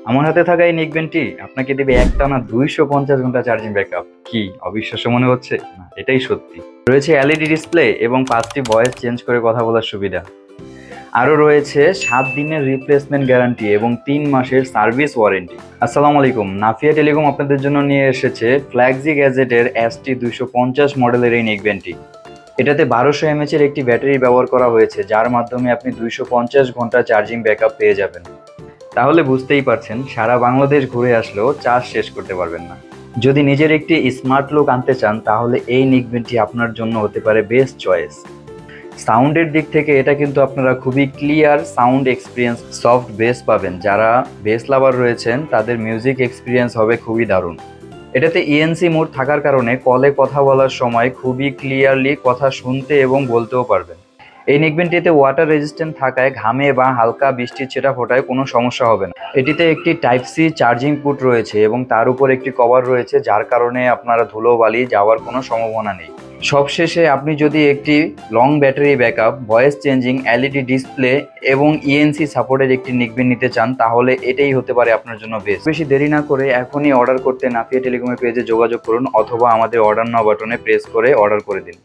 আমার হাতে থাকা এই নেকবেন্ডটি আপনাকে দেবে একটানা 250 ঘন্টা চার্জিং ব্যাকআপ। কি অবিশ্বাস্য মনে হচ্ছে? না, এটাই সত্যি। রয়েছে এলইডি ডিসপ্লে এবং 5টি ভয়েস চেঞ্জ করে কথা বলার সুবিধা। আরও রয়েছে 7 দিনের রিপ্লেসমেন্ট গ্যারান্টি এবং 3 মাসের সার্ভিস ওয়ারেন্টি। আসসালামু আলাইকুম, নাফিয়া টেলিকম আপনাদের জন্য নিয়ে এসেছে ফ্ল্যাগজি গ্যাজেটের ST250 মডেলের এই নেকবেন্ডটি। এটাতে 1200 mAh এর একটি ব্যাটারি ব্যবহার করা হয়েছে, যার মাধ্যমে আপনি 250 ঘন্টা চার্জিং ব্যাকআপ পেয়ে যাবেন। তাহলে বুঝতেই পারছেন, সারা বাংলাদেশ ঘুরে আসলেও চার্জ শেষ করতে পারবেন না। যদি নিজের একটি স্মার্ট লুক আনতে চান, তাহলে এই নেকবেন্ডটি আপনার জন্য হতে পারে বেস্ট চয়েস। সাউন্ডের দিক থেকে এটা কিন্তু আপনারা খুবই clear sound experience, soft base পাবেন। যারা বেস লাভার রয়েছেন তাদের মিউজিক এক্সপিরিয়েন্স হবে খুবই দারুণ। এটাতে ইএনসি মোড থাকার কারণে কলে কথা বলার সময় খুবই ক্লিয়ারলি কথা শুনতে এবং বলতেও পারবেন। এই নেকবেন্ডটিতে ওয়াটার রেজিস্ট্যান্ট থাকায় ঘামে বা হালকা বৃষ্টির ছিটাফোঁটায় কোনো সমস্যা হবে না। এটিতে একটি টাইপ সি চার্জিং পোর্ট রয়েছে এবং তার উপর একটি কভার রয়েছে, যার কারণে আপনারা ধুলোবালি যাওয়ার কোনো সম্ভাবনা নেই। সবশেষে আপনি যদি একটি long battery backup, voice changing, LED display এবং ইএনসি সাপোর্টের একটি নেকবেন্ড নিতে চান, তাহলে এটাই হতে পারে আপনার জন্য বেস্ট। বেশি দেরি না করে এখনই অর্ডার করতে নাফিয়া টেলিকমের পেজে যোগাযোগ করুন অথবা আমাদের অর্ডার নাও বাটনে প্রেস করে অর্ডার করে দিন।